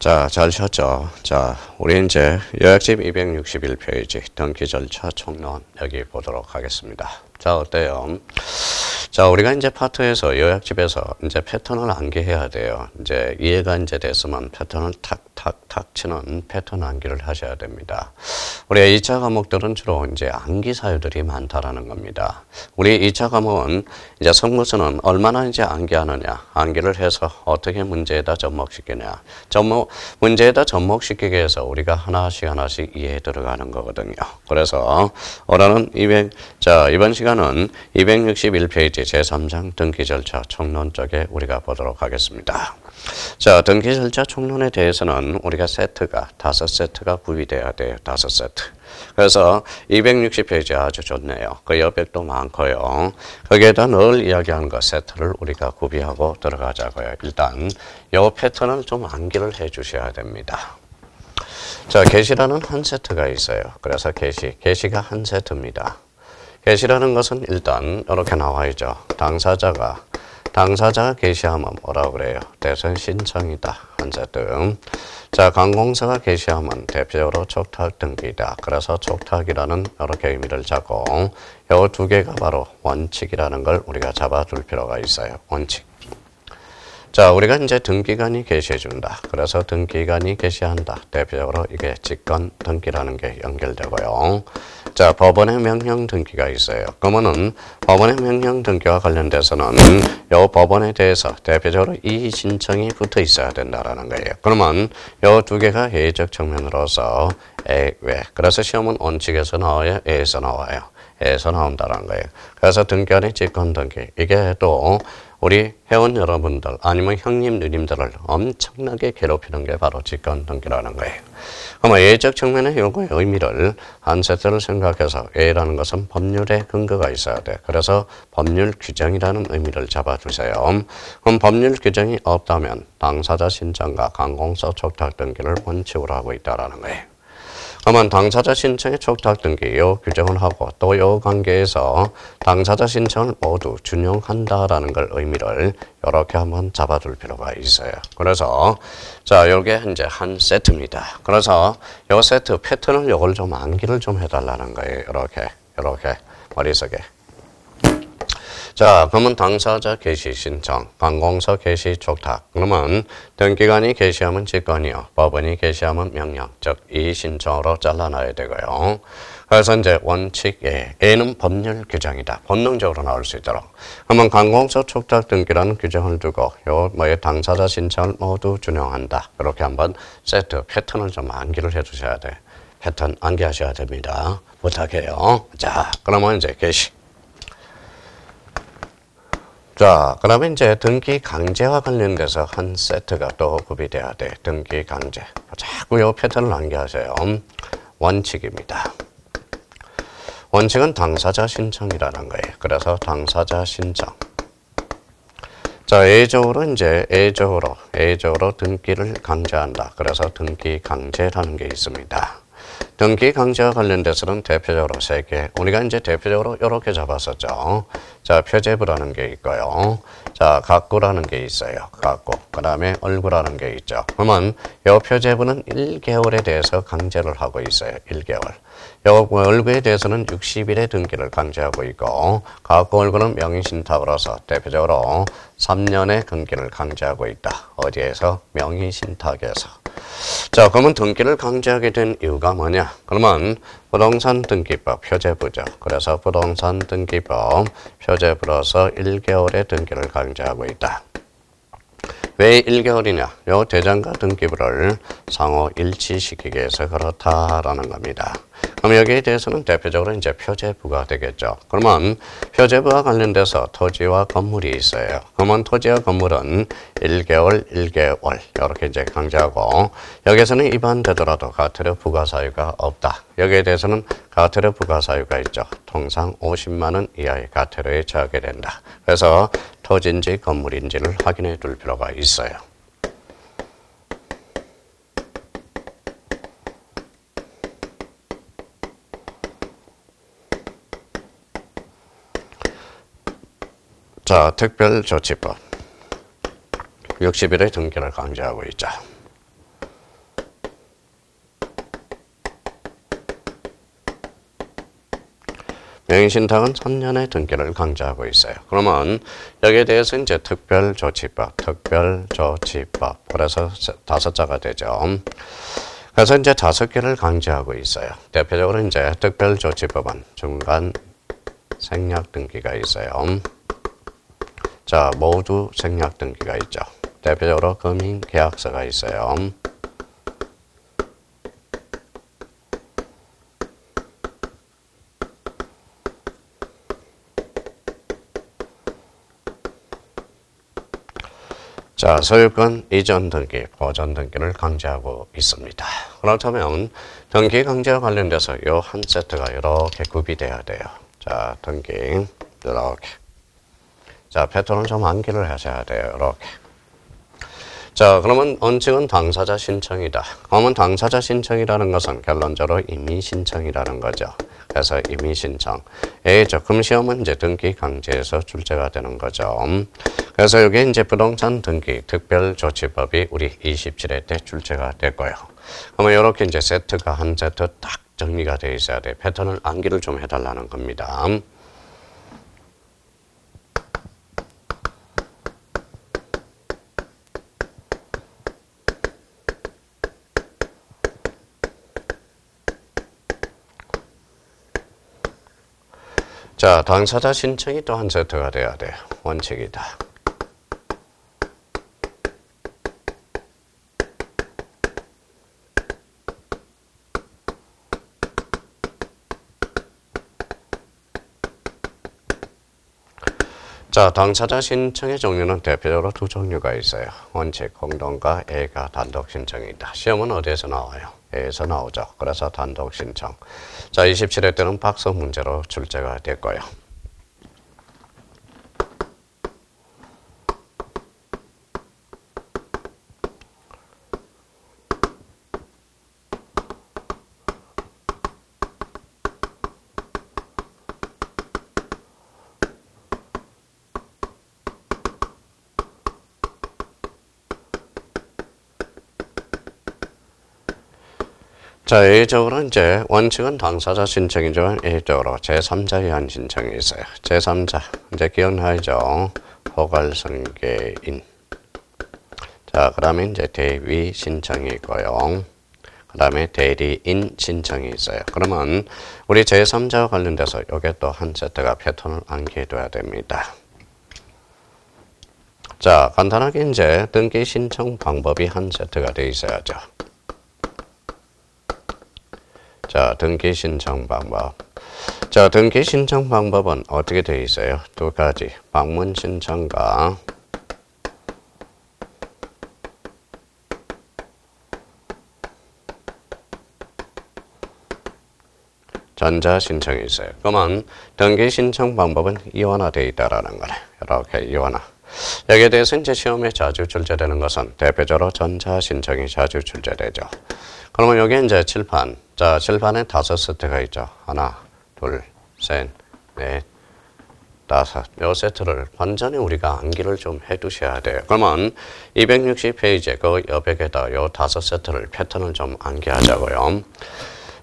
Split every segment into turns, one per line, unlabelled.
자, 잘 쉬었죠? 자, 우리 이제 요약집 261페이지 등기 절차 총론 여기 보도록 하겠습니다. 자, 어때요? 자, 우리가 이제 파트에서 요약집에서 이제 패턴을 암기해야 돼요. 이제 이해가 이제 됐으면 패턴을 탁탁탁 치는 패턴 암기를 하셔야 됩니다. 우리 2차 과목들은 주로 이제 암기 사유들이 많다라는 겁니다. 우리 2차 과목은 이제 성무서는 얼마나 이제 암기하느냐, 암기를 해서 어떻게 문제에다 접목시키냐, 문제에다 접목시키기 위해서 우리가 하나씩 이해해 들어가는 거거든요. 그래서 오늘은 이번 시간은 261페이지 제3장 등기 절차 총론 쪽에 우리가 보도록 하겠습니다. 자, 등기 절차 총론에 대해서는 우리가 세트가 5세트가 구비돼야 돼요. 5세트. 그래서 260페이지 아주 좋네요. 그 여백도 많고요. 거기에다 늘 이야기하는 거 세트를 우리가 구비하고 들어가자고요. 일단 이 패턴을 좀 암기를 해 주셔야 됩니다. 자, 게시라는 한 세트가 있어요. 그래서 게시가 한 세트입니다. 게시라는 것은 일단 이렇게 나와 있죠. 당사자가 게시하면 뭐라고 그래요? 대선 신청이다. 한 세트. 자, 관공서가 게시하면 대표적으로 촉탁 등기이다. 그래서 촉탁이라는 이렇게 의미를 잡고 이 두 개가 바로 원칙이라는 걸 우리가 잡아둘 필요가 있어요. 원칙. 자, 우리가 이제 등기관이 게시해준다. 그래서 등기관이 게시한다. 대표적으로 이게 직권 등기라는 게 연결되고요. 자, 법원의 명령 등기가 있어요. 그러면은 법원의 명령 등기와 관련돼서는 이 법원에 대해서 대표적으로 이 신청이 붙어 있어야 된다라는 거예요. 그러면 이 두 개가 예적 측면으로서 왜? 그래서 시험은 원칙에서 나와요? 에에서 나와요? 에에서 나온다는 거예요. 그래서 등기관의 직권 등기. 이게 또 우리 회원 여러분들 아니면 형님 누님들을 엄청나게 괴롭히는 게 바로 직권 등기라는 거예요. 그러면 예적 측면의 요거의 의미를 한 세트를 생각해서 A라는 것은 법률의 근거가 있어야 돼. 그래서 법률 규정이라는 의미를 잡아주세요. 그럼 법률 규정이 없다면 당사자 신청과 관공서 촉탁 등기를 원칙으로 하고 있다라는 거예요. 그러면 당사자 신청의 촉탁 등기 요 규정을 하고 또 요 관계에서 당사자 신청을 모두 준용한다라는 걸 의미를 이렇게 한번 잡아둘 필요가 있어요. 그래서 자, 요게 이제 한 세트입니다. 그래서 요 세트 패턴을 요걸 좀 암기를 좀 해달라는 거예요. 이렇게 머릿속에. 자, 그러면 당사자 게시 신청, 관공서 게시 촉탁. 그러면 등기관이 게시하면 직권이요. 법원이 게시하면 명령. 즉, 이 신청으로 잘라놔야 되고요. 그래서 이제 원칙 A. A는 법률 규정이다. 본능적으로 나올 수 있도록. 그러면 관공서 촉탁 등기라는 규정을 두고 당사자 신청을 모두 준용한다. 이렇게 한번 세트 패턴을 좀 암기를 해 주셔야 돼. 패턴 암기하셔야 됩니다. 부탁해요. 자, 그러면 이제 게시. 자, 그러면 이제 등기 강제와 관련돼서 한 세트가 또 구비돼야 돼. 등기 강제. 자꾸 이 패턴을 암기하세요. 원칙입니다. 원칙은 당사자 신청이라는 거예요. 그래서 당사자 신청. 자, A적으로 등기를 강제한다. 그래서 등기 강제라는 게 있습니다. 등기 강제와 관련돼서는 대표적으로 3개. 우리가 이제 대표적으로 이렇게 잡았었죠. 자, 표제부라는 게 있고요. 자, 각구라는 게 있어요. 각구. 그 다음에 얼구라는 게 있죠. 그러면 이 표제부는 1개월에 대해서 강제를 하고 있어요. 1개월. 이 얼구에 대해서는 60일의 등기를 강제하고 있고, 각구 얼구는 명의신탁으로서 대표적으로 3년의 등기를 강제하고 있다. 어디에서? 명의신탁에서. 자, 그러면 등기를 강제하게 된 이유가 뭐냐? 그러면 부동산 등기법 표제부죠. 그래서 부동산 등기법 표제부로서 1개월의 등기를 강제하고 있다. 왜 1개월이냐? 요 대장과 등기부를 상호 일치시키기 위해서 그렇다라는 겁니다. 그럼 여기에 대해서는 대표적으로 이제 표제부가 되겠죠. 그러면 표제부와 관련돼서 토지와 건물이 있어요. 그러면 토지와 건물은 1개월 이렇게 이제 강제하고, 여기에서는 위반되더라도 과태료 부과 사유가 없다. 여기에 대해서는 과태료 부과 사유가 있죠. 통상 50만 원 이하의 과태료에 처하게 된다. 그래서 토지인지 건물인지를 확인해 둘 필요가 있어요. 자, 특별조치법. 60일의 등기를 강제하고 있자. 명의신탁은 선년의 등기를 강제하고 있어요. 그러면 여기에 대해서 이제 특별조치법, 그래서 5자가 되죠. 그래서 이제 5개를 강제하고 있어요. 대표적으로 이제 특별조치법은 중간 생략 등기가 있어요. 자, 모두 생략 등기가 있죠. 대표적으로 금융계약서가 있어요. 자, 소유권 이전 등기, 보전 등기를 강제하고 있습니다. 그렇다면 등기 강제와 관련돼서 이 한 세트가 이렇게 구비돼야 돼요. 자, 등기 이렇게. 자, 패턴을 좀 암기를 하셔야 돼요. 이렇게. 자, 그러면 원칙은 당사자 신청이다. 그러면 당사자 신청이라는 것은 결론적으로 임의 신청이라는 거죠. 그래서 임의 신청. 적금시험은 이제 등기 강제에서 출제가 되는 거죠. 그래서 여기 이제 부동산 등기 특별조치법이 우리 27회 때 출제가 됐고요. 그러면 이렇게 이제 세트가 한 세트 딱 정리가 되어 있어야 돼. 패턴을 암기를 좀 해달라는 겁니다. 자, 당사자 신청이 또 한 세트가 돼야 돼요. 원칙이다. 자, 당사자 신청의 종류는 대표적으로 2종류가 있어요. 원칙, 공동과 A가 단독 신청이다. 시험은 어디에서 나와요? A에서 나오죠. 그래서 단독 신청. 자, 27회 때는 박스 문제로 출제가 됐고요. 자, A적으로 이제 원칙은 당사자 신청이지만 A적으로 제3자에 의한 신청이 있어요. 제3자, 이제 기억나죠? 포괄승계인. 자, 그 다음에 이제 대위 신청이 있고요. 그 다음에 대리인 신청이 있어요. 그러면 우리 제3자와 관련돼서 이게 또 한 세트가 패턴을 암기해둬야 됩니다. 자, 간단하게 이제 등기 신청 방법이 한 세트가 되어 있어야죠. 자, 등기 신청 방법. 자, 등기 신청 방법은 어떻게 되어 있어요? 2가지. 방문 신청과 전자 신청이 있어요. 그러면 등기 신청 방법은 이원화되어 있다라는 거네. 이렇게 이원화. 여기에 대해서 이제 시험에 자주 출제되는 것은 대표적으로 전자 신청이 자주 출제되죠. 그러면 여기 이제 칠판. 자, 칠판에 5세트가 있죠. 하나, 둘, 셋, 넷, 5. 요 세트를 완전히 우리가 암기를 좀 해두셔야 돼요. 그러면 260페이지에 그 여백에다 요 5세트를 패턴을 좀 암기하자고요.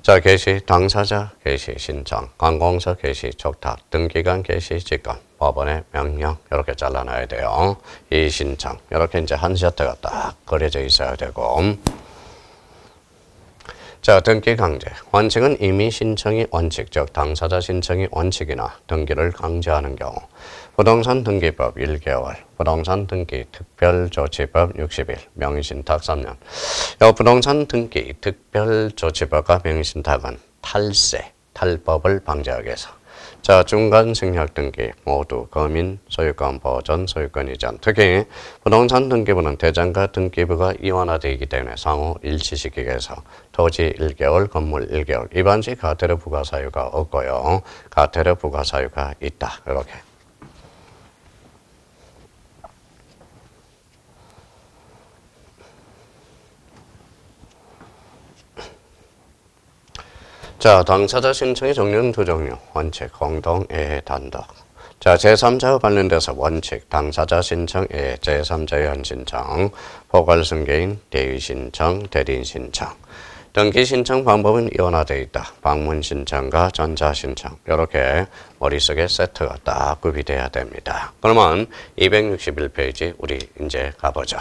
자, 개시, 당사자, 개시, 신청, 관공서, 개시, 촉탁, 등기관, 개시, 직권, 법원의 명령, 이렇게 잘라놔야 돼요. 이 신청, 이렇게 이제 한 세트가 딱 그려져 있어야 되고. 자, 등기 강제. 원칙은 임의 신청이 원칙, 즉 당사자 신청이 원칙이나 등기를 강제하는 경우. 부동산 등기법 1개월, 부동산 등기 특별조치법 60일, 명의신탁 3년. 이 부동산 등기 특별조치법과 명의신탁은 탈세, 탈법을 방지하기 위해서. 자, 중간 생략 등기 모두 거민, 소유권 보전, 소유권 이전. 특히 부동산 등기부는 대장과 등기부가 이원화되기 때문에 상호 일치시키기 위해서 토지 1개월, 건물 1개월, 이반시 과태료 부과 사유가 없고요. 과태료 부과 사유가 있다. 이렇게. 자, 당사자 신청의 종류는 2종류. 원칙, 공동, 애해, 단독. 자, 제3자와 관련돼서 원칙, 당사자 신청, 애해, 제3자의 한 신청, 포괄승계인, 대위 신청, 대리인 신청. 등기 신청 방법은 이원화되어 있다. 방문 신청과 전자 신청 이렇게 머릿속에 세트가 딱 구비돼야 됩니다. 그러면 261페이지 우리 이제 가보죠.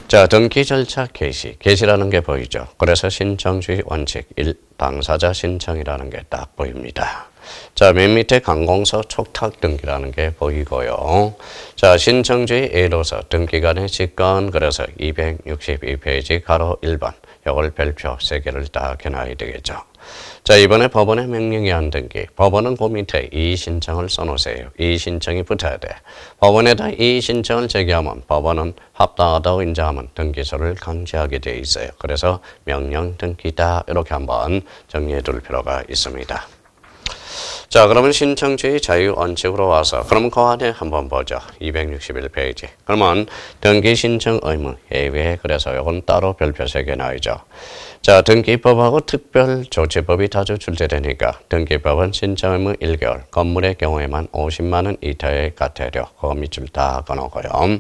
자, 등기 절차 개시. 개시라는 게 보이죠. 그래서 신청주의 원칙 1, 당사자 신청이라는 게 딱 보입니다. 자, 맨 밑에 관공서 촉탁 등기라는 게 보이고요. 자, 신청주의 A로서 등기관의 직권, 그래서 262페이지 가로 1번. 이걸 별표 3개를 딱 해놔야 되겠죠. 자, 이번에 법원의 명령이 안 등기. 법원은 그 밑에 이의신청을 써놓으세요. 이의신청이 붙어야 돼. 법원에다 이의신청을 제기하면 법원은 합당하다고 인정하면 등기소를 강제하게 돼 있어요. 그래서 명령 등기다 이렇게 한번 정리해 둘 필요가 있습니다. 자, 그러면 신청주의 자유원칙으로 와서 그러면 그 안에 한번 보죠. 261페이지. 그러면 등기 신청 의무 예외, 그래서 이건 따로 별표 3개 나오죠. 자, 등기법하고 특별조치법이 자주 출제되니까 등기법은 신청 의무 1개월, 건물의 경우에만 50만 원 이하의 과태료, 그 밑줄 다 꺼놓고요.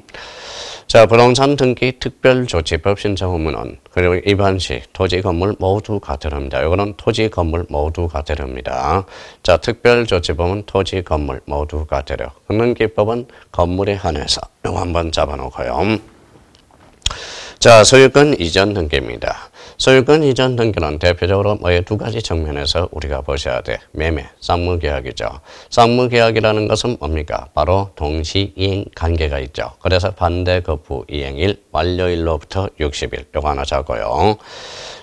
자, 부동산 등기 특별조치법 신청 의무는 그리고 입안 시 토지 건물 모두 과태료입니다. 이거는 토지 건물 모두 과태료입니다. 자, 특별조치법은 토지 건물 모두 과태료. 등기법은 건물에 한해서 이거 한번 잡아놓고요. 자, 소유권 이전 등기입니다. 소유권 이전 등기는 대표적으로 두 가지 측면에서 우리가 보셔야 돼. 매매, 쌍무계약이죠. 쌍무계약이라는 것은 뭡니까? 바로 동시이행 관계가 있죠. 그래서 반대급부 이행일, 완료일로부터 60일. 요거 하나 잡고요.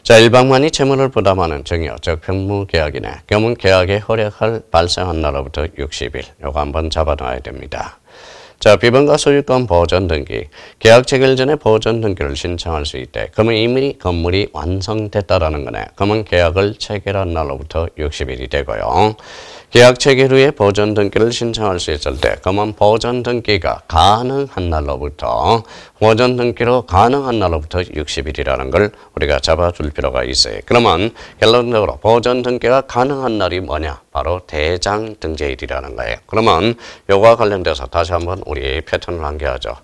자, 일방만이 채무를 부담하는 증여, 즉 평무계약이네. 경문 계약의 허력을 발생한 날로부터 60일. 요거 한번 잡아놔야 됩니다. 자, 비번과 소유권 보전 등기. 계약 체결 전에 보전 등기를 신청할 수 있대. 그러면 이미 건물이 완성됐다라는 거네. 그러면 계약을 체결한 날로부터 60일이 되고요. 계약 체결 후에 보전 등기를 신청할 수 있을 때, 그러면 보전 등기가 가능한 날로부터, 보전 등기로 가능한 날로부터 60일이라는 걸 우리가 잡아줄 필요가 있어요. 그러면 결론적으로 보전 등기가 가능한 날이 뭐냐? 바로 대장 등재일이라는 거예요. 그러면 요거와 관련돼서 다시 한번 우리 패턴을 한개하죠.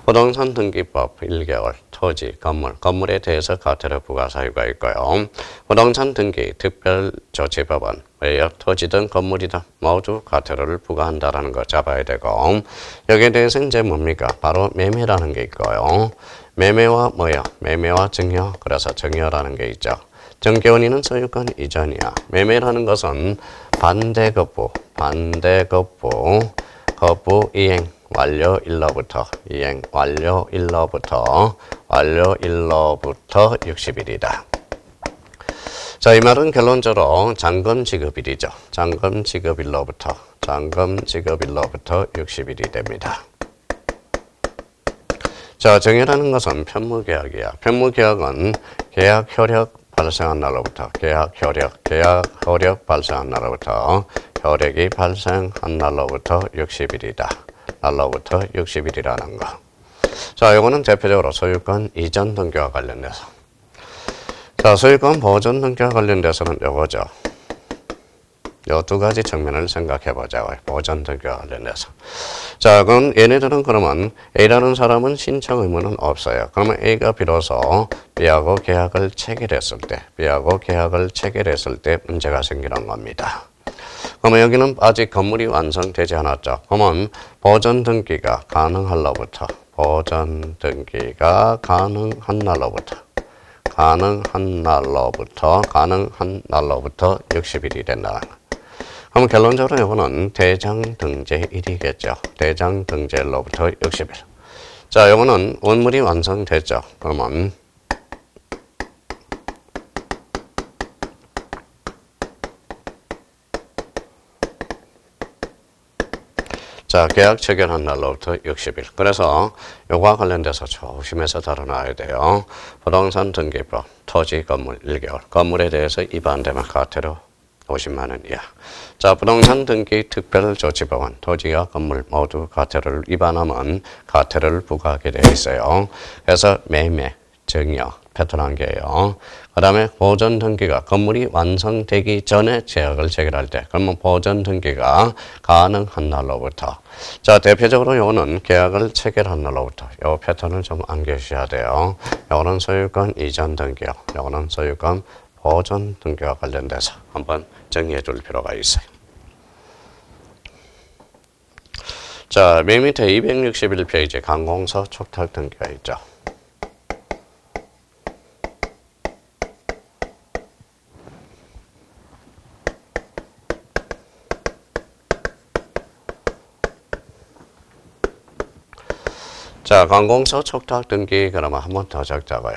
부동산 등기법 1개월, 토지, 건물에 대해서 과태료 부과 사유가 있고요. 부동산 등기 특별조치법은 왜요? 토지든 건물이든 모두 과태료를 부과한다라는 거 잡아야 되고, 여기에 대해서 이제 뭡니까? 바로 매매라는 게 있고요. 매매와 뭐요? 매매와 증여, 그래서 증여라는 게 있죠. 증여원인은 소유권 이전이야. 매매라는 것은 반대급부, 급부 이행 완료일로부터, 이행 완료일로부터 60일이다. 자, 이 말은 결론적으로 잔금 지급일이죠. 잔금 지급일로부터 60일이 됩니다. 자, 증여라는 것은 편무계약이야. 편무계약은 계약 효력 발생한 날로부터, 계약 효력 발생한 날로부터, 효력이 발생한 날로부터 60일이다. 날로부터 60일이라는 거. 자, 이거는 대표적으로 소유권 이전 등기와 관련돼서. 자, 소유권 보존 등기와 관련돼서는 요거죠. 요 두 가지 측면을 생각해 보자고요. 보존 등기와 관련돼서. 자, 그럼 얘네들은 그러면 A라는 사람은 신청 의무는 없어요. 그러면 A가 비로소 B하고 계약을 체결했을 때 문제가 생기는 겁니다. 그러면 여기는 아직 건물이 완성되지 않았죠. 그러면 보존 등기가 가능한 날로부터, 가능한 날로부터 60일이 된다는 거. 그럼 결론적으로 이거는 대장 등재일이겠죠. 대장 등재일로부터 60일. 자, 이거는 원물이 완성됐죠. 그러면 자, 계약 체결한 날로부터 60일. 그래서 요거와 관련돼서 조심해서 다뤄놔야 돼요. 부동산 등기법, 토지, 건물 1개월. 건물에 대해서 위반되면 과태료 50만 원 이하. 자, 부동산 등기 특별조치법은 토지와 건물 모두 과태료를 위반하면 과태료를 부과하게 되어 있어요. 그래서 매매, 증여, 패턴 한 개예요. 그 다음에 보전 등기가 건물이 완성되기 전에 계약을 체결할 때, 그러면 보전 등기가 가능한 날로부터. 자, 대표적으로 요거는 계약을 체결한 날로부터. 요 패턴을 좀 암기하셔야 돼요. 요거는 소유권 이전 등기요. 요거는 소유권 보전 등기와 관련돼서 한번 정리해 둘 필요가 있어요. 자, 맨 밑에 261페이지 관공서 촉탁 등기가 있죠. 자, 관공서 촉탁 등기 그러면 한 번 더 적자고요.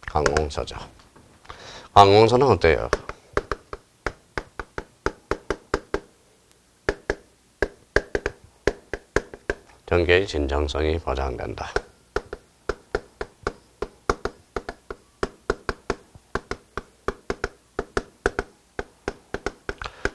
관공서죠. 관공서는 어때요? 등기의 진정성이 보장된다.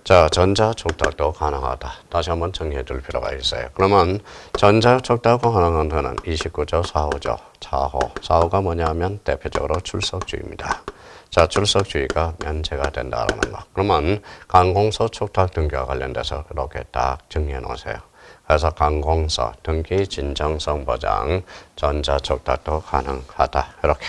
자, 전자촉탁도 가능하다. 다시 한번 정리해 둘 필요가 있어요. 그러면 전자촉탁도 가능한 거는 29조 4호죠. 4호가 뭐냐면 대표적으로 출석주의입니다. 자, 출석주의가 면제가 된다라는 거. 그러면 관공서 촉탁 등기와 관련돼서 이렇게 딱 정리해 놓으세요. 그래서 관공서 등기 진정성 보장 전자촉탁도 가능하다. 이렇게.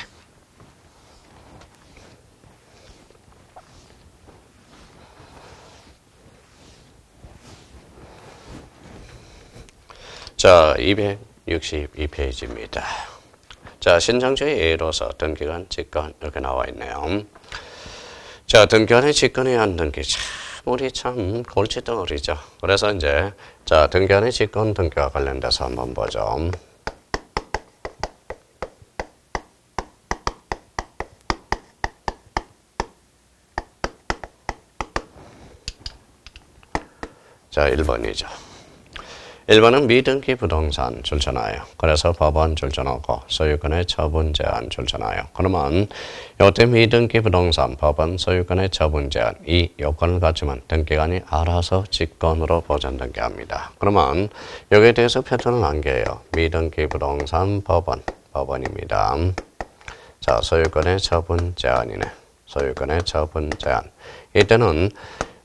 자, 262페이지입니다. 자, 신청주의 예로서 등기관, 직권 이렇게 나와 있네요. 자, 등기관의 직권에 의한 등기. 참, 우리 참 골칫덩어리죠. 그래서 이제 자, 등기관의 직권 등기와 관련돼서 한번 보죠. 자, 1번이죠. 1번은 미등기 부동산 출전하여. 그래서 법원 출전하고 소유권의 처분 제한 출전하여. 그러면 요때 미등기 부동산 법원 소유권의 처분 제한 이 요건을 갖추면 등기관이 알아서 직권으로 보전 등기합니다. 그러면 여기에 대해서 패턴을 한 개예요. 미등기 부동산 법원입니다. 자, 소유권의 처분 제한이네. 소유권의 처분 제한. 이때는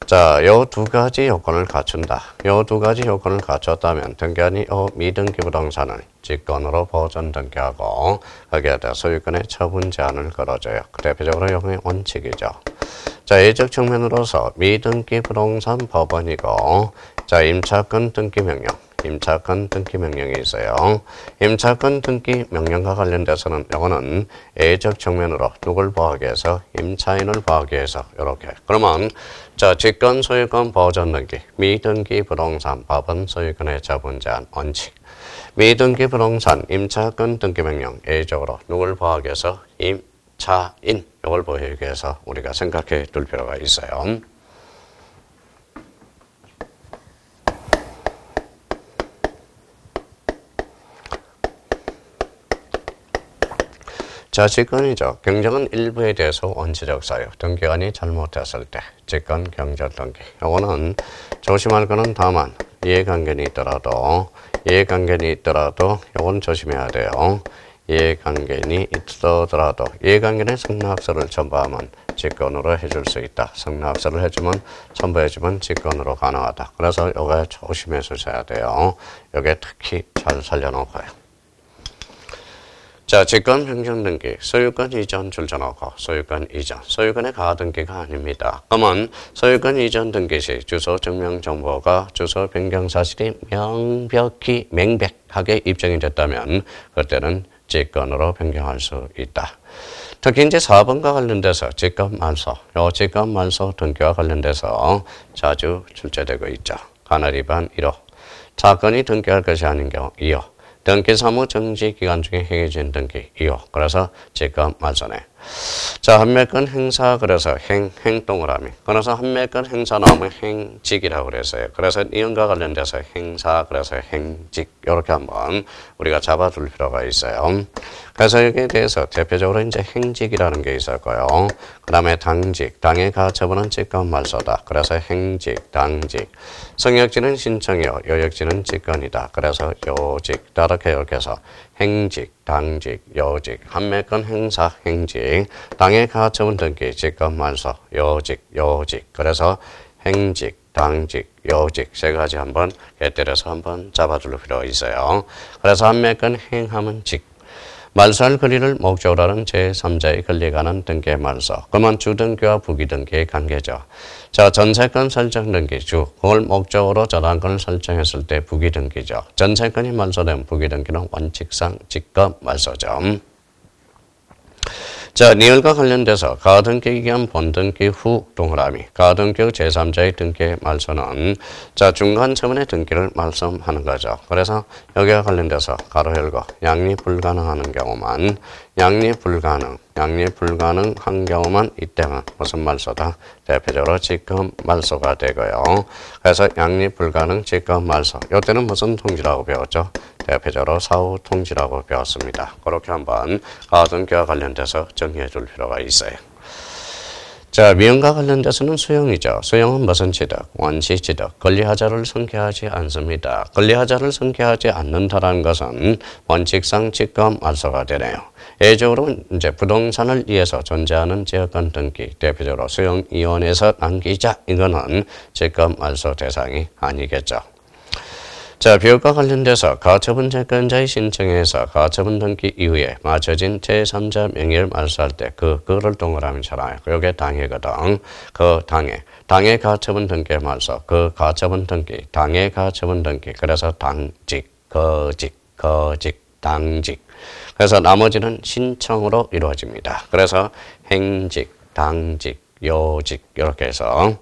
자, 요 두 가지 요건을 갖춘다. 요 두 가지 요건을 갖췄다면 등기관이 요 미등기 부동산을 직권으로 보전 등기하고 거기에 대해 소유권의 처분 제한을 걸어줘요. 대표적으로 요게 원칙이죠. 자, 예적 측면으로서 미등기 부동산 법원이고 자, 임차권 등기 명령. 임차권 등기 명령이 있어요. 임차권 등기 명령과 관련돼서는 이거는 예적 측면으로 누굴 보호하기 위해서 임차인을 보호하기 위해서 이렇게. 그러면 자, 직권 소유권 보전 등기, 미등기 부동산 법원 소유권의 처분 제한 원칙. 미등기 부동산 임차권 등기 명령 예적으로 누굴 보호하기 위해서 임차인 이걸 보호하기 위해서 우리가 생각해 둘 필요가 있어요. 자, 직권이죠. 경정은 일부에 대해서 원칙적 사유, 등기관이 잘못했을 때 직권 경절 등기. 이거는 조심할 거는 다만 이해관계는 있더라도 이건 조심해야 돼요. 이해관계는 있더라도 이해관계는 승낙서를 첨부하면 직권으로 해줄 수 있다. 승낙서를 해주면 첨부해주면 직권으로 가능하다. 그래서 이거 조심해서 써야 돼요. 이게 특히 잘 살려놓고요. 자, 직권 변경 등기, 소유권 이전 출전하고 소유권 이전, 소유권의 가하 등기가 아닙니다. 그러면 소유권 이전 등기 시 주소 증명 정보가 주소 변경 사실이 맹백하게 입증이 됐다면 그때는 직권으로 변경할 수 있다. 특히 이제 4번과 관련돼서 직권 말소, 요 직권 말소 등기와 관련돼서 자주 출제되고 있죠. 관할 위반 1호, 사건이 등기할 것이 아닌 경우 2호. 등기 사무 정지 기간 중에 행해진 등기 2호. 그래서 직권 말소네. 자, 한매건 행사 그래서 행동을 하면 그래서 한매건 행사 나오면 행직이라고 그랬어요. 그래서 이음과 관련돼서 행사 그래서 행직 이렇게 한번 우리가 잡아둘 필요가 있어요. 그래서 여기에 대해서 대표적으로 이제 행직이라는 게 있을 거예요. 그 다음에 당직, 당의 가처분은 직권 말소다. 그래서 행직, 당직. 성역지는 신청이요, 요역지는 직권이다. 그래서 요직, 이렇게 해서 행직, 당직, 요직, 한매건 행사, 행직, 당의 가처분 등기, 직권 말소, 요직. 그래서 행직, 당직, 요직 세 가지 한번 곁들여서 한번 잡아둘 필요가 있어요. 그래서 한매건 행하면 직. 말소할 권리를 목적으로 하는 제3자의 권리에 관한 등기의 말소. 그러면 주등기와 부기등기의 관계죠. 자, 전세권 설정 등기 주. 그걸 목적으로 저당권을 설정했을 때 부기등기죠. 전세권이 말소된 부기등기는 원칙상 직권 말소죠. 자, 니을과 관련돼서 가등기 기한 본등기 후 동그라미 가등기 제3자의 등기 말소는 자 중간 처분의 등기를 말소하는 거죠. 그래서 여기와 관련돼서 가로 열고 양립 불가능하는 경우만 양립 불가능한 경우만 이때는 무슨 말소다? 대표적으로 직권 말소가 되고요. 그래서 양립 불가능 직권 말소. 이때는 무슨 통지라고 배웠죠? 대표적으로 사후 통지라고 배웠습니다. 그렇게 한번 가등기와 관련돼서 정리해 줄 필요가 있어요. 자, 미용과 관련돼서는 수용이죠. 수용은 무슨 취득? 원시 취득. 권리하자를 성취하지 않습니다. 권리하자를 성취하지 않는다는 것은 원칙상 직권 말소가 되네요. 예적으로 이제 부동산을 위해서 존재하는 지역권 등기, 대표적으로 수용이원에서 남기자, 이거는 직권 말소 대상이 아니겠죠. 자, 비율과 관련돼서 가처분 채권자의 신청에서 가처분 등기 이후에 맞춰진 제3자 명의를 말소할 때 그거를 동그라미잖아요. 요게 당해거든. 그 당해 가처분 등기 말소, 그 가처분 등기, 당해 가처분 등기. 그래서 당직, 거직, 당직. 그래서 나머지는 신청으로 이루어집니다. 그래서 행직, 당직, 요직 이렇게 해서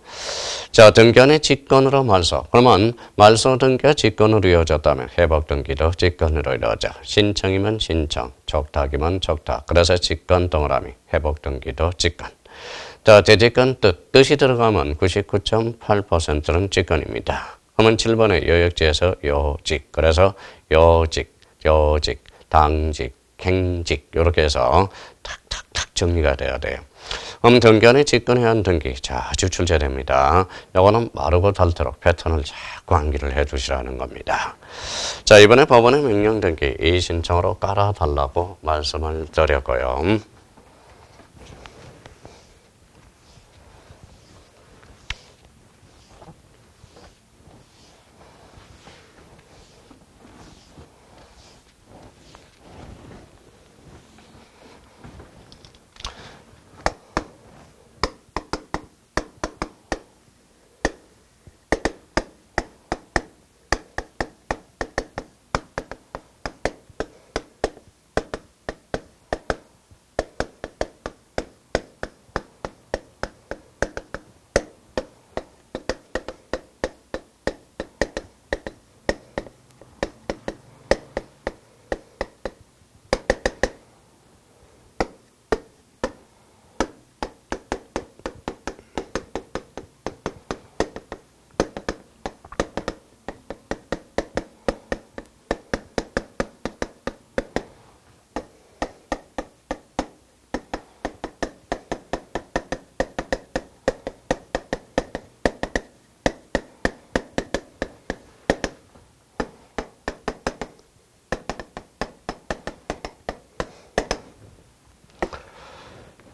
자 등기원의 직권으로 말소. 그러면 말소 등기가 직권으로 이루어졌다면 회복 등기도 직권으로 이루어져. 신청이면 신청, 촉탁이면 촉탁. 그래서 직권 동그라미 회복 등기도 직권. 자 대직권 뜻이 들어가면 99.8%는 직권입니다. 그러면 7번의 요역지에서 요직. 그래서 요직, 당직, 행직 이렇게 해서 탁탁탁 정리가 돼야 돼요. 등기원의 직권해야 한 등기 자주 출제됩니다. 요거는 마르고 닳도록 패턴을 자꾸 암기를 해 주시라는 겁니다. 자, 이번에 법원의 명령 등기 이의 신청으로 깔아달라고 말씀을 드렸고요.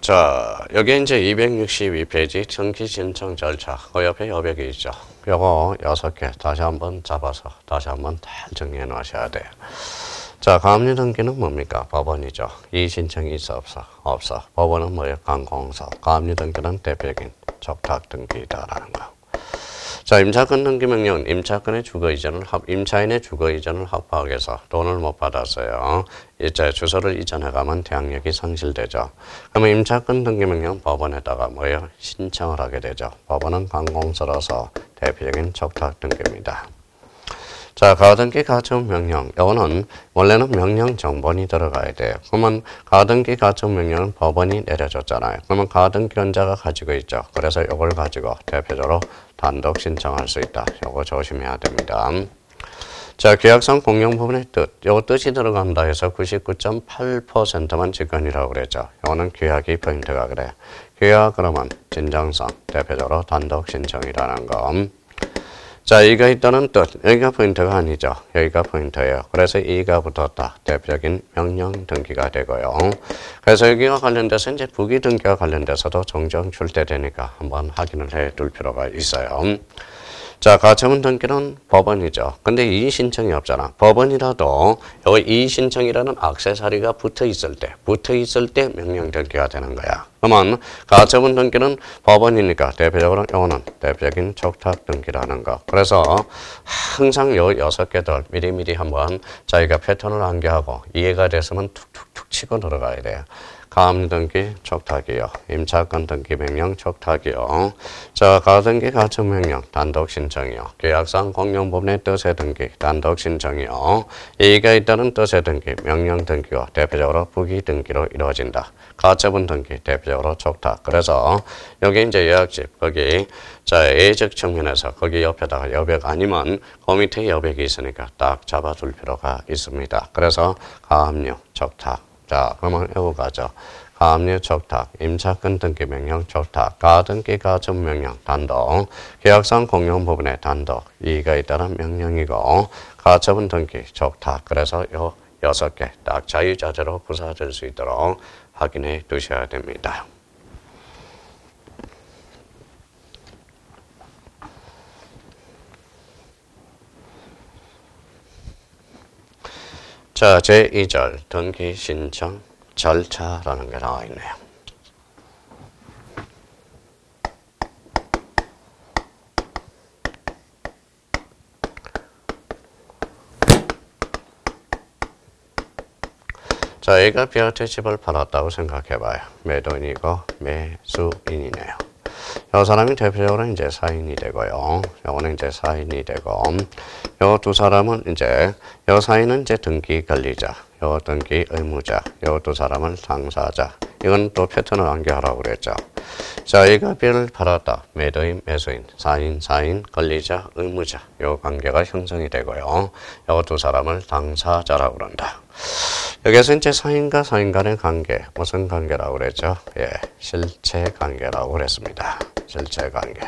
자, 여기 이제 262페이지 등기 신청 절차. 그 옆에 여백이 있죠. 요거 6개 다시 한번 잡아서 다시 한번 잘 정리해 놓으셔야 돼요. 자, 가압류 등기는 뭡니까? 법원이죠. 이 신청이 있어 없어. 법원은 뭐예요? 관공서. 가압류 등기는 대표적인 촉탁 등기다라는 거. 자, 임차권 등기 명령은 임차인의 주거 이전을 합법하게해서 돈을 못 받았어요. 이제 주소를 이전해가면 대항력이 상실되죠. 그러면 임차권 등기 명령 법원에다가 뭐예요? 신청을 하게 되죠. 법원은 관공서라서 대표적인 촉탁 등기입니다. 자, 가등기 가처분 명령. 이거는 원래는 명령 정본이 들어가야 돼요. 그러면 가등기 가처분 명령은 법원이 내려줬잖아요. 그러면 가등기권자가 가지고 있죠. 그래서 이걸 가지고 대표적으로 단독 신청할 수 있다. 이거 조심해야 됩니다. 자, 계약상 공용 부분의 뜻. 요 뜻이 들어간다 해서 99.8%만 직권이라고 그랬죠. 이거는 규약이 포인트가 그래요. 규약 그러면 진정성, 대표적으로 단독 신청이라는 거. 자, 이가 있다는 뜻. 여기가 포인트가 아니죠. 여기가 포인트예요. 그래서 이가 붙었다. 대표적인 명령 등기가 되고요. 그래서 여기와 관련돼서 이제 부기 등기와 관련돼서도 종종 출제되니까 한번 확인을 해 둘 필요가 있어요. 자, 가처분 등기는 법원이죠. 근데 이의 신청이 없잖아. 법원이라도 여기 이의 신청이라는 액세서리가 붙어 있을 때 명령 등기가 되는 거야. 그러면 가처분 등기는 법원이니까 대표적으로 이거는 대표적인 촉탁 등기라는 거. 그래서 항상 요 6개들 미리미리 한번 자기가 패턴을 암기하고 이해가 됐으면 툭툭툭 치고 들어가야 돼요. 가압류 등기 촉탁이요. 임차권 등기 명령 촉탁이요. 자, 가등기 가처분 명령 단독 신청이요. 계약상 공용 부분의 뜻의 등기 단독 신청이요. 이의가 있다는 뜻의 등기 명령 등기와 대표적으로 부기 등기로 이루어진다. 가처분 등기 대표적으로 촉탁. 그래서 여기 이제 요약집 거기 자, 예적 측면에서 거기 옆에다가 여백 아니면 그 밑에 여백이 있으니까 딱 잡아둘 필요가 있습니다. 그래서 가압류 촉탁. 자, 그러면 이거 가죠. 가압류 촉탁, 임차권 등기 명령 촉탁, 가등기 가처분 명령 단독, 계약상 공용 부분의 단독, 이의가 있다는 명령이고, 가처분 등기 촉탁. 그래서 요 6개 딱 자유자재로 구사될 수 있도록 확인해 두셔야 됩니다. 자, 제2절 등기 신청 절차라는 게 나와 있네요. 자, A가 B한테 집을 팔았다고 생각해봐요. 매도인이고 매수인이네요. 이 사람이 대표적으로 이제 사인이 되고요. 요거는 이제 사인이 되고, 요 두 사람은 이제, 요 사인은 이제 등기 관리자, 요 등기 의무자, 요 두 사람은 당사자. 이건 또 패턴을 암기하라고 그랬죠. 자, A가 B를 팔았다. 매도인, 매수인, 사인, 관리자, 의무자. 요 관계가 형성이 되고요. 요 두 사람을 당사자라고 그런다. 여기서 이제 사인과 사인 간의 관계, 무슨 관계라고 그랬죠? 예, 실체 관계라고 그랬습니다. 실체 관계.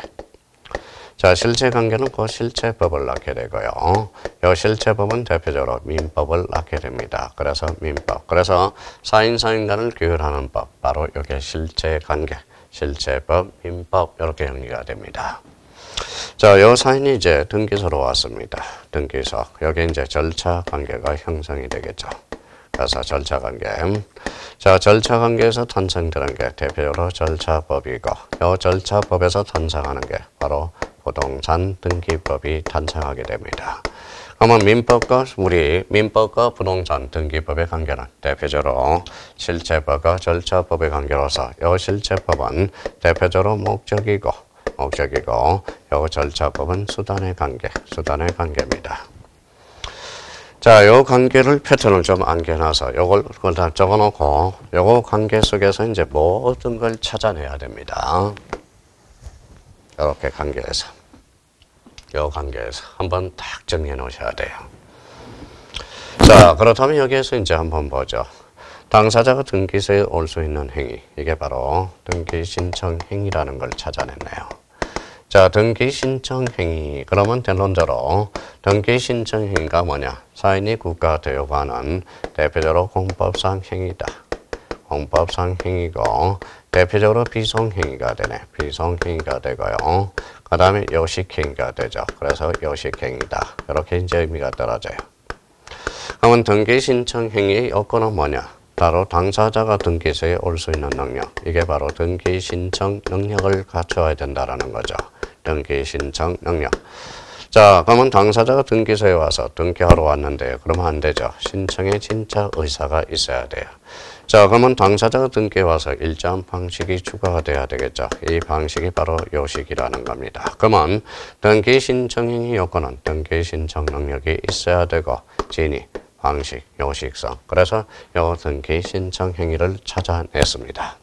자, 실체 관계는 그 실체법을 낳게 되고요. 이 실체법은 대표적으로 민법을 낳게 됩니다. 그래서 민법. 그래서 사인 간을 규율하는 법. 바로 이게 실체 관계, 실체법, 민법 이렇게 정리가 됩니다. 자, 요 사인이 이제 등기소로 왔습니다. 등기소. 여기 이제 절차 관계가 형성이 되겠죠. 그래서 절차 관계. 자, 절차 관계에서 탄생되는 게 대표적으로 절차법이고, 이 절차법에서 탄생하는 게 바로 부동산 등기법이 탄생하게 됩니다. 그러면 민법과 부동산 등기법의 관계는 대표적으로 실체법과 절차법의 관계로서 이 실체법은 대표적으로 목적이고, 이 절차법은 수단의 관계입니다. 자, 요 관계를 패턴을 좀 암기해놔서 요걸 다 적어놓고 요거 관계 속에서 이제 모든 걸 찾아내야 됩니다. 이렇게 요 관계에서 한번 딱 정리해 놓으셔야 돼요. 자, 그렇다면 여기에서 이제 한번 보죠. 당사자가 등기소에 올 수 있는 행위, 이게 바로 등기 신청 행위라는 걸 찾아냈네요. 자, 등기 신청 행위. 그러면 대론적으로 등기 신청 행위가 뭐냐? 사인이 국가한테 요구하는 대표적으로 공법상 행위다. 공법상 행위고 대표적으로 비송행위가 되네. 비송행위가 되고요. 그 다음에 요식행위가 되죠. 그래서 요식행위다. 이렇게 이제 의미가 떨어져요. 그러면 등기 신청 행위의 요건은 뭐냐? 바로 당사자가 등기소에 올 수 있는 능력. 이게 바로 등기 신청 능력을 갖춰야 된다라는 거죠. 등기 신청 능력. 자, 그러면 당사자가 등기소에 와서 등기하러 왔는데요. 그러면 안 되죠. 신청에 진짜 의사가 있어야 돼요. 자, 그러면 당사자가 등기에 와서 일정한 방식이 추가가 돼야 되겠죠. 이 방식이 바로 요식이라는 겁니다. 그러면 등기 신청행위 요건은 등기 신청 능력이 있어야 되고 진위, 방식, 요식성. 그래서 요 등기 신청 행위를 찾아냈습니다.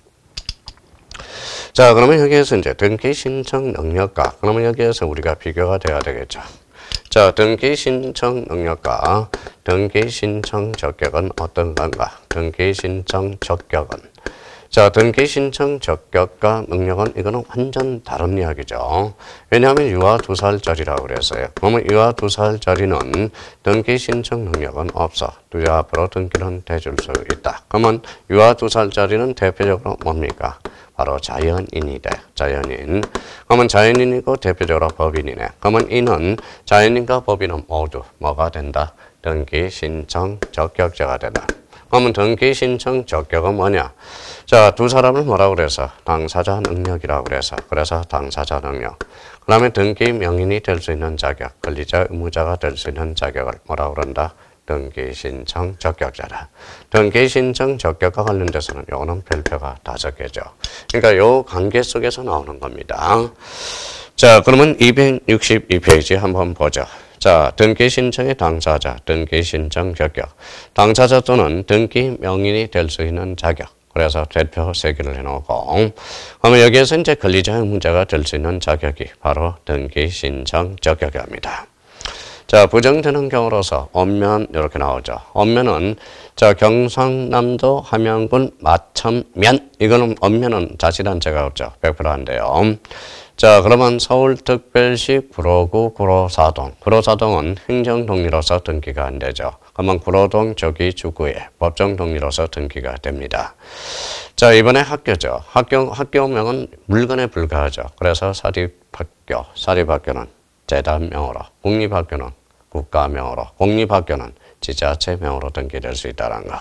자, 그러면 여기에서 이제 등기 신청 능력과 그러면 여기에서 우리가 비교가 돼야 되겠죠. 자, 등기 신청 능력과 등기 신청 적격은 어떤 건가? 등기 신청 적격은 자, 등기 신청 적격과 능력은 이거는 완전 다른 이야기죠. 왜냐하면 유아 2살짜리라고 그랬어요. 그러면 유아 2살짜리는 등기 신청 능력은 없어. 유아 앞으로 등기는 돼줄 수 있다. 그러면 유아 2살짜리는 대표적으로 뭡니까? 바로 자연인이 돼. 자연인. 그러면 자연인이고 대표적으로 법인이네. 그러면 이는 자연인과 법인은 모두 뭐가 된다? 등기 신청 적격자가 된다. 그러면 등기 신청 적격은 뭐냐? 자, 두 사람을 뭐라고 그래서? 당사자 능력이라고 그래서. 그래서 당사자 능력. 그 다음에 등기 명인이 될 수 있는 자격, 권리자 의무자가 될 수 있는 자격을 뭐라고 그런다? 등기 신청 적격자다. 등기 신청 적격과 관련돼서는 요거는 별표가 5개죠. 그러니까 요 관계 속에서 나오는 겁니다. 자, 그러면 262페이지 한번 보죠. 자, 등기 신청의 당사자, 등기 신청 적격. 당사자 또는 등기 명인이 될 수 있는 자격. 그래서 대표 3개를 해놓고 그러면 여기에서 이제 권리자 의무자가 될 수 있는 자격이 바로 등기 신청 적격입니다. 자, 부정되는 경우로서 엄면 이렇게 나오죠. 엄면은 자, 경상남도 함양군 마천면 이거는 엄면은 자치단체가 없죠. 100% 안 돼요. 자, 그러면 서울특별시 구로구 구로사동. 구로사동은 행정동리로서 등기가 안 되죠. 그러면 구로동 조기주구에 법정동리로서 등기가 됩니다. 자, 이번에 학교죠. 학교명은 물건에 불과하죠. 그래서 사립학교는 재단명으로, 국립학교는 국가명으로, 공립학교는 지자체명으로 등기될 수 있다는 거.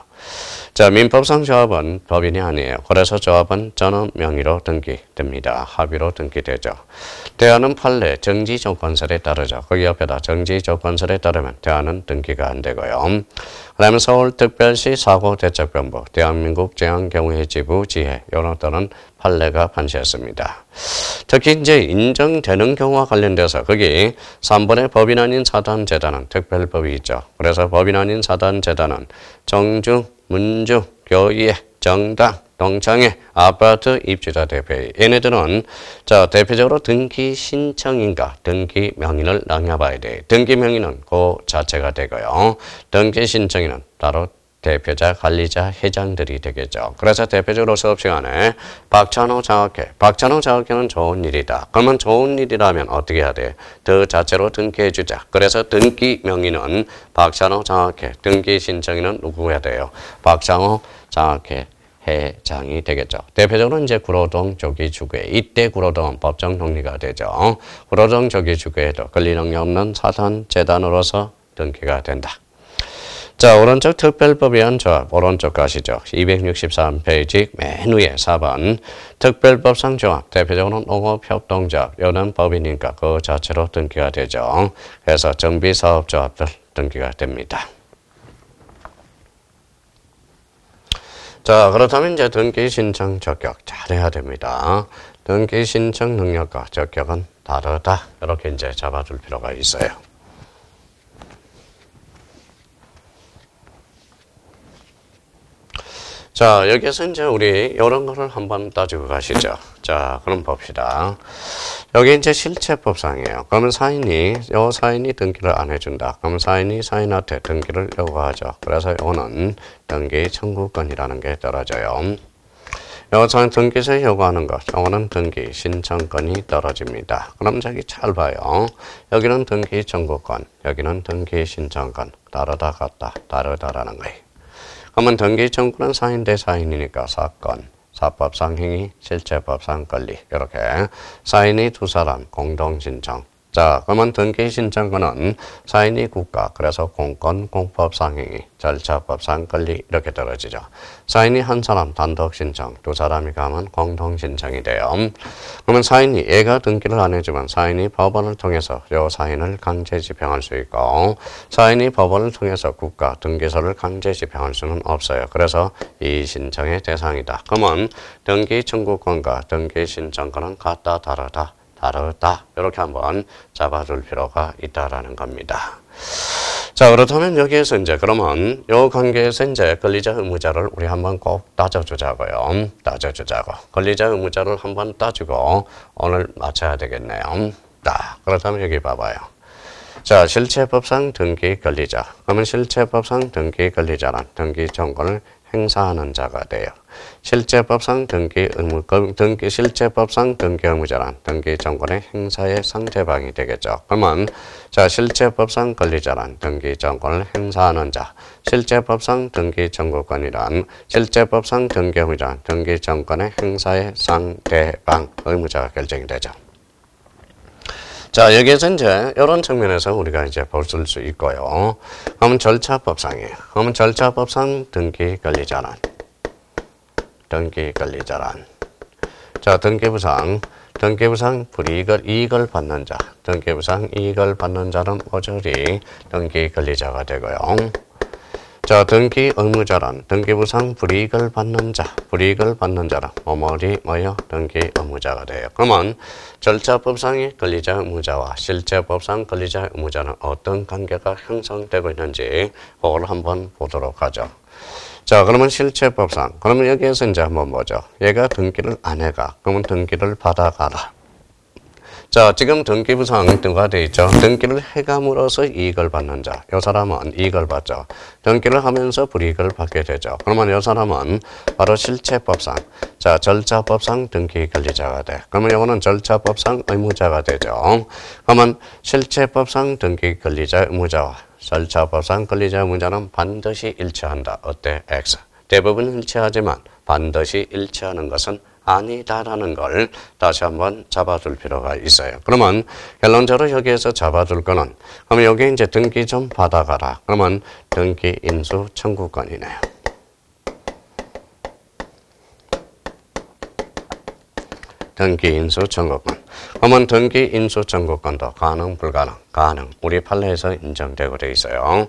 자, 민법상 조합은 법인이 아니에요. 그래서 조합은 전업 명의로 등기됩니다. 합의로 등기되죠. 대안은 판례, 정지조건설에 따르죠. 거기 옆에다 정지조건설에 따르면 대안은 등기가 안 되고요. 그 다음에 서울특별시 사고대책본부, 대한민국 재난경우회지부 지혜, 이런 것들은 판례가 판시했습니다. 특히 이제 인정되는 경우와 관련돼서 거기 3번의 법인 아닌 사단재단은 특별법이 있죠. 그래서 법인 아닌 사단재단은 정주, 문주, 교회, 정당, 동창회, 아파트, 입주자 대표회. 얘네들은 자, 대표적으로 등기 신청인가 등기 명인을 남겨봐야 돼. 등기 명인은 그 자체가 되고요. 등기 신청인은 따로 대표자, 관리자, 회장들이 되겠죠. 그래서 대표적으로 수업 시간에 박찬호 장학회. 박찬호 장학회는 좋은 일이다. 그러면 좋은 일이라면 어떻게 해야 돼? 그 자체로 등기해 주자. 그래서 등기 명의는 박찬호 장학회, 등기 신청인은 누구 해야 돼요? 박찬호 장학회 회장이 되겠죠. 대표적으로 이제 구로동 조기주구회. 이때 구로동은 법정 독립가 되죠. 구로동 조기주구회도 권리능력 없는 사단 재단으로서 등기가 된다. 자, 오른쪽 특별법에 의한 조합, 오른쪽 가시죠. 263페이지 맨 위에 4번. 특별법상 조합, 대표적으로 농업협동조합, 이런 법인이니까 그 자체로 등기가 되죠. 그래서 정비사업조합들 등기가 됩니다. 자, 그렇다면 이제 등기 신청 적격 잘해야 됩니다. 등기 신청 능력과 적격은 다르다. 이렇게 이제 잡아줄 필요가 있어요. 자, 여기서 이제 우리 이런 거를 한번 따지고 가시죠. 자, 그럼 봅시다. 여기 이제 실체법상이에요. 그러면 사인이 등기를 안 해준다. 그럼 사인한테 등기를 요구하죠. 그래서 이거는 등기 청구권이라는 게 떨어져요. 여기서 등기세 요구하는 것, 이거는 등기 신청권이 떨어집니다. 그럼 저기 잘 봐요. 여기는 등기 청구권, 여기는 등기 신청권. 다르다 같다, 다르다라는 거예요. 그러면 등기 청구는 사인 대 사인이니까 사건, 사법상 행위, 실체법상 권리 이렇게 사인이 두 사람 공동 신청, 자, 그러면 등기 신청권은 사인이 국가, 그래서 공권, 공법상행위, 절차법상 권리 이렇게 떨어지죠. 사인이 한 사람 단독 신청, 두 사람이 가면 공동 신청이 돼요. 그러면 사인이 얘가 등기를 안 해주면 사인이 법원을 통해서 요 사인을 강제 집행할 수 있고 사인이 법원을 통해서 국가 등기소를 강제 집행할 수는 없어요. 그래서 이 신청의 대상이다. 그러면 등기 청구권과 등기 신청권은 같다, 다르다. 이렇게 한번 잡아줄 필요가 있다라는 겁니다. 자, 그렇다면 여기에서 이제 그러면 요 관계에서 이제 권리자 의무자를 우리 한번 꼭 따져주자고요. 권리자 의무자를 한번 따지고 오늘 맞춰야 되겠네요. 자, 그렇다면 여기 봐봐요. 자, 실체법상 등기 권리자. 그러면 실체법상 등기 권리자란 등기 정권을 행사하는 자가 돼요. 실체법상 등기 의무자란 등기 정권의 행사의 상대방이 되겠죠. 그러면 자, 실체법상 권리자란 등기 정권을 행사하는 자, 실체법상 등기 청구권이란 실체법상 등기 의무자란 등기 정권의 행사의 상대방 의무자가 결정이 되죠. 자, 여기에서 이제 이런 측면에서 우리가 이제 볼 수 있고요. 그러면 절차법상이에요. 그러면 절차법상 등기 권리자란. 자, 등기부상 이익을 받는 자. 등기부상 이익을 받는 자는 모조리 등기 권리자가 되고요. 자, 등기 의무자란 등기부상 불이익을 받는 자는 뭐뭐리 뭐요? 등기 의무자가 돼요. 그러면 절차법상의 권리자 의무자와 실체법상 권리자 의무자는 어떤 관계가 형성되고 있는지 그걸 한번 보도록 하죠. 자, 그러면 실체법상 그러면 여기에서 이제 한번 보죠. 얘가 등기를 안 해가. 그러면 등기를 받아가라. 자, 지금 등기부상 등가 되어 있죠. 등기를 해감으로써 이익을 받는 자. 이 사람은 이익을 받죠. 등기를 하면서 불이익을 받게 되죠. 그러면 이 사람은 바로 실체법상, 자, 절차법상 등기 권리자가 돼. 그러면 이거는 절차법상 의무자가 되죠. 그러면 실체법상 등기 권리자 의무자와 절차법상 권리자 의무자는 반드시 일치한다. 어때? X. 대부분 일치하지만 반드시 일치하는 것은 아니다라는 걸 다시 한번 잡아둘 필요가 있어요. 그러면 결론적으로 여기에서 잡아둘 거는 그러면 여기 이제 등기 좀 받아가라. 그러면 등기 인수 청구권이네요. 등기 인수 청구권. 그러면 등기 인수 청구권도 가능, 불가능? 가능. 우리 판례에서 인정되고 되어 있어요.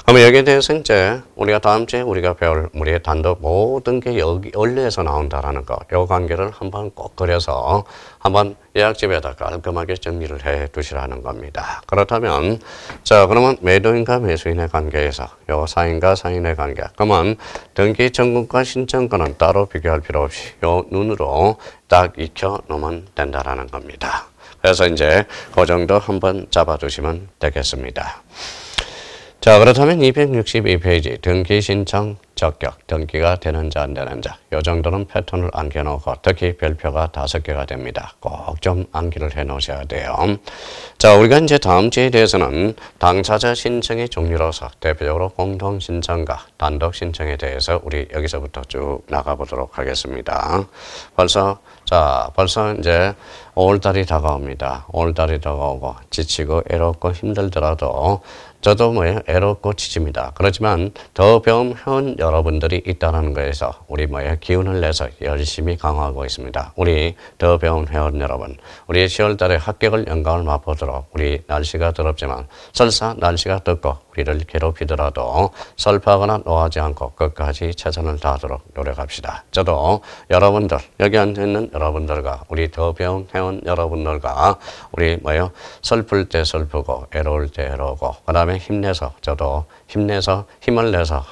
그러면 여기에 대해서 이제 우리가 다음 주에 우리가 배울 우리의 단독 모든 게 여기 원리에서 나온다라는 거, 이 관계를 한번 꼭 그려서 한번 예약집에다 깔끔하게 정리를 해 두시라는 겁니다. 그렇다면 자, 그러면 매도인과 매수인의 관계에서 요 사인과 사인의 관계. 그러면 등기 청구권 신청권은 따로 비교할 필요 없이 요 눈으로 딱 익혀 놓으면 된다라는 겁니다. 그래서 이제 그 정도 한번 잡아두시면 되겠습니다. 자, 그렇다면 262페이지 등기 신청 적격, 등기가 되는지 안 되는지 이 정도는 패턴을 안겨놓고 특히 별표가 5개가 됩니다. 꼭 좀 암기를 해 놓으셔야 돼요. 자, 우리가 이제 다음 주에 대해서는 당사자 신청의 종류로서 대표적으로 공동 신청과 단독 신청에 대해서 우리 여기서부터 쭉 나가보도록 하겠습니다. 벌써 이제 5월달이 다가옵니다. 5월달이 다가오고 지치고 애롭고 힘들더라도 저도 애롭고 지칩니다. 그렇지만 더 배움 해온 여러분들이 있다는 거에서 우리 기운을 내서 열심히 강화하고 있습니다. 우리 더 배움 회원 여러분, 우리 10월달에 합격을 영광을 맛보도록 우리 날씨가 더럽지만 설사 날씨가 덥고 우리를 괴롭히더라도 설파하거나 노하지 않고 끝까지 최선을 다하도록 노력합시다. 저도 여러분들, 여기 앉아있는 여러분들과 우리 더 배움 회원 여러분들과 우리 슬플 때 슬프고 애로울 때 애로우고 그 다음에 힘내서 저도 힘을 내서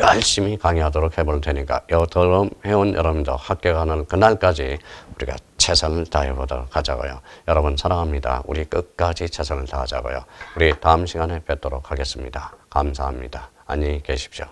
열심히 강의하도록 해볼 테니까 더 회원 여러분도 합격하는 그날까지 우리가 최선을 다해보도록 하자고요. 여러분 사랑합니다. 우리 끝까지 최선을 다하자고요. 우리 다음 시간에 뵙도록 하겠습니다. 감사합니다. 안녕히 계십시오.